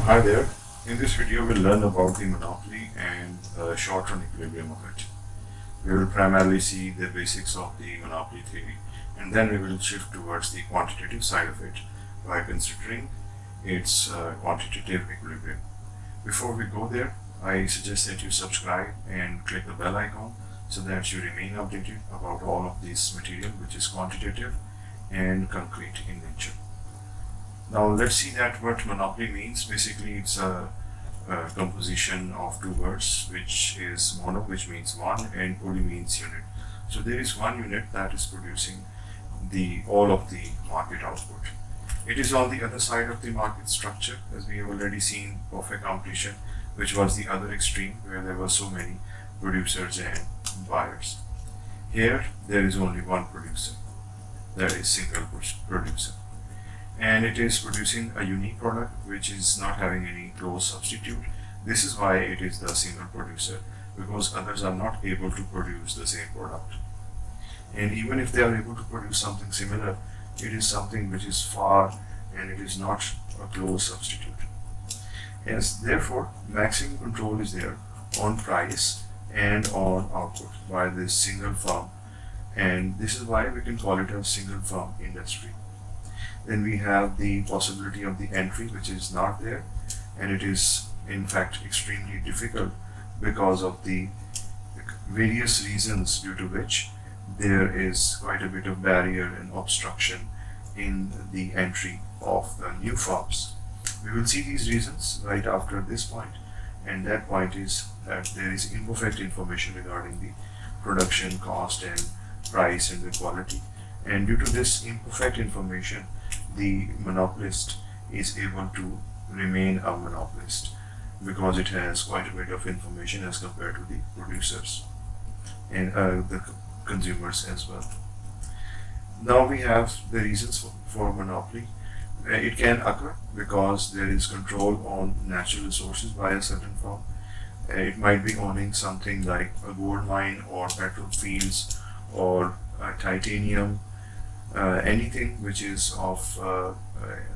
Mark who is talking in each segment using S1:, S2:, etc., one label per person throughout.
S1: Hi there. In this video, we'll learn about the monopoly and short-run equilibrium of it. We will primarily see the basics of the monopoly theory, and then we will shift towards the quantitative side of it by considering its quantitative equilibrium. Before we go there, I suggest that you subscribe and click the bell icon so that you remain updated about all of this material which is quantitative and concrete in nature. Now let's see that what monopoly means. Basically, it's a composition of two words, which is mono, which means one, and poly means unit. So there is one unit that is producing all of the market output. It is on the other side of the market structure, as we have already seen perfect competition, which was the other extreme where there were so many producers and buyers. Here there is only one producer, that is single producer. And it is producing a unique product which is not having any close substitute. This is why it is the single producer, because others are not able to produce the same product. And even if they are able to produce something similar, it is something which is far and it is not a close substitute. Hence, therefore, maximum control is there on price and on output by this single firm, and this is why we can call it a single firm industry. Then we have the possibility of the entry, which is not there, and it is in fact extremely difficult because of the various reasons due to which there is quite a bit of barrier and obstruction in the entry of the new firms. We will see these reasons right after this point, and that point is that there is imperfect information regarding the production cost and price and the quality, and due to this imperfect information, the monopolist is able to remain a monopolist because it has quite a bit of information as compared to the producers and the consumers as well. Now we have the reasons for monopoly. It can occur because there is control on natural resources by a certain firm. It might be owning something like a gold mine or petrol fields or titanium, anything which is of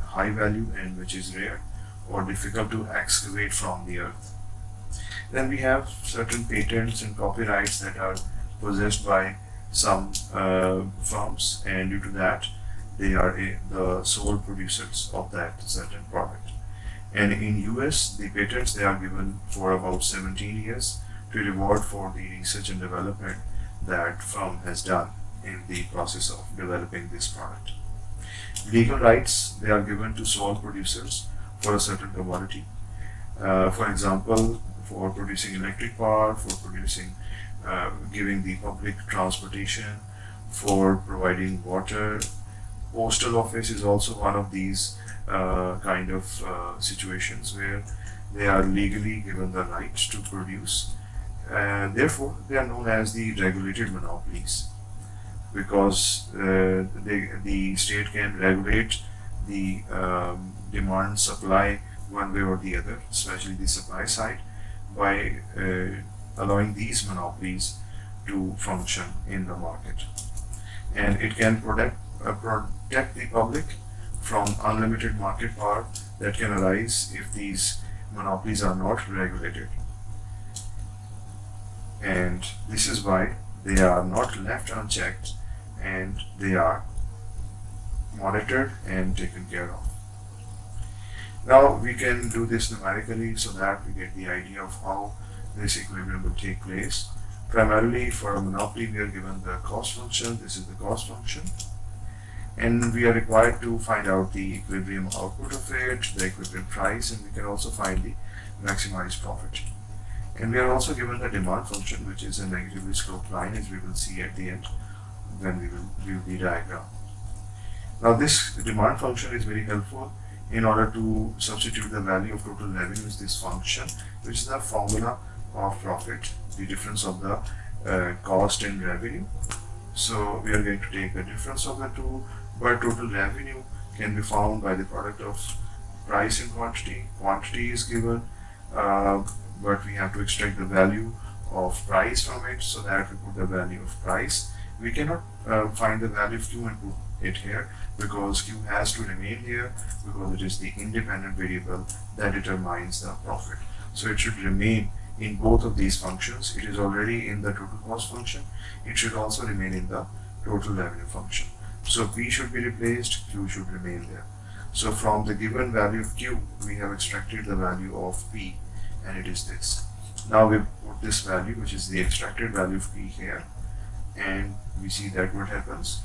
S1: high value and which is rare or difficult to excavate from the earth. Then we have certain patents and copyrights that are possessed by some firms, and due to that they are the sole producers of that certain product. And in US, the patents, they are given for about 17 years to reward for the research and development that firm has done in the process of developing this product. Legal rights, they are given to sole producers for a certain commodity. For example, for producing electric power, for producing, giving the public transportation, for providing water. Postal office is also one of these kind of situations where they are legally given the right to produce, and therefore they are known as the regulated monopolies, because the state can regulate the demand supply one way or the other, especially the supply side, by allowing these monopolies to function in the market. And it can protect the public from unlimited market power that can arise if these monopolies are not regulated. And this is why they are not left unchecked, and they are monitored and taken care of. Now we can do this numerically so that we get the idea of how this equilibrium will take place. Primarily for a monopoly, we are given the cost function. This is the cost function, and we are required to find out the equilibrium output of it, the equilibrium price, and we can also find the maximized profit. And we are also given the demand function, which is a negatively sloped line, as we will see at the end when we will view the diagram. Now this demand function is very helpful in order to substitute the value of total revenue as this function, which is the formula of profit, the difference of the cost and revenue. So we are going to take the difference of the two, but total revenue can be found by the product of price and quantity. Quantity is given, but we have to extract the value of price from it, so that we put the value of price. We cannot find the value of Q and it here, because Q has to remain here because it is the independent variable that determines the profit. So it should remain in both of these functions. It is already in the total cost function. It should also remain in the total revenue function. So P should be replaced, Q should remain there. So from the given value of Q, we have extracted the value of P, and it is this. Now we put this value, which is the extracted value of P here, and we see that what happens.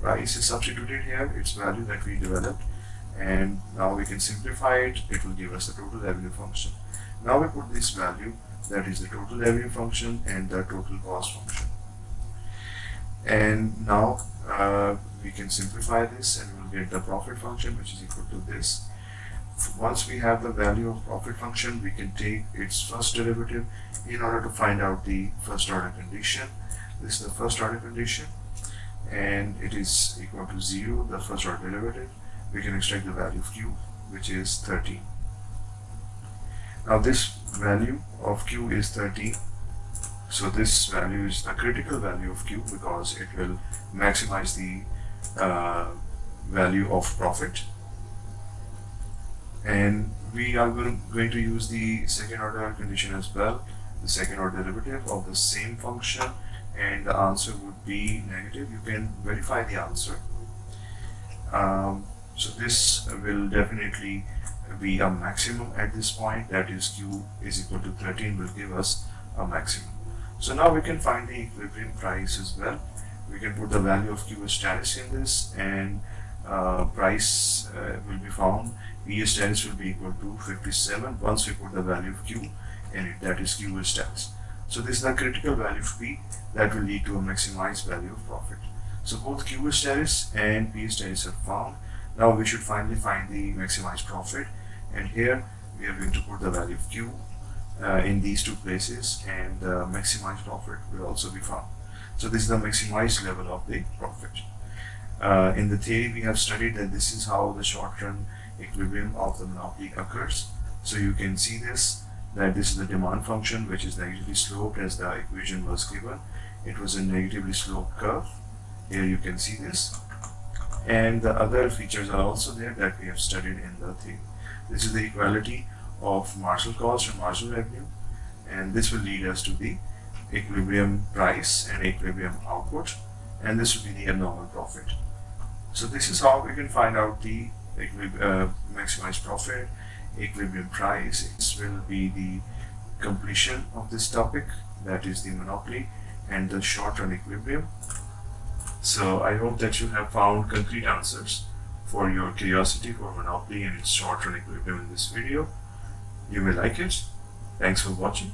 S1: Price is substituted here, its value that we developed, and now we can simplify it. It will give us the total revenue function. Now we put this value, that is the total revenue function and the total cost function. And now we can simplify this and we'll get the profit function, which is equal to this. Once we have the value of profit function, we can take its first derivative in order to find out the first order condition. This is the first order condition, and it is equal to 0, the first order derivative. We can extract the value of Q, which is 13. Now this value of Q is 13. So this value is the critical value of Q because it will maximize the value of profit. And we are going to use the second order condition as well, the second order derivative of the same function, and the answer would be negative. You can verify the answer. So this will definitely be a maximum at this point, that is Q is equal to 13 will give us a maximum. So now we can find the equilibrium price as well. We can put the value of Q status in this, and price will be found. P status will be equal to 57 once we put the value of Q in it, that is Q status. So this is the critical value of P that will lead to a maximized value of profit. So both Q status and P status are found. Now we should finally find the maximized profit, and here we are going to put the value of Q in these two places, and the maximized profit will also be found. So this is the maximized level of the profit. In the theory, we have studied that this is how the short-run equilibrium of the monopoly occurs. So you can see this, that this is the demand function, which is negatively sloped as the equation was given. It was a negatively sloped curve. Here you can see this. And the other features are also there that we have studied in the theory. This is the equality of marginal cost and marginal revenue, and this will lead us to the equilibrium price and equilibrium output, and this will be the abnormal profit. So this is how we can find out the maximized profit, equilibrium price. This will be the completion of this topic, that is the monopoly and the short-run equilibrium. So I hope that you have found concrete answers for your curiosity for monopoly and its short-run equilibrium in this video. You may like it. Thanks for watching.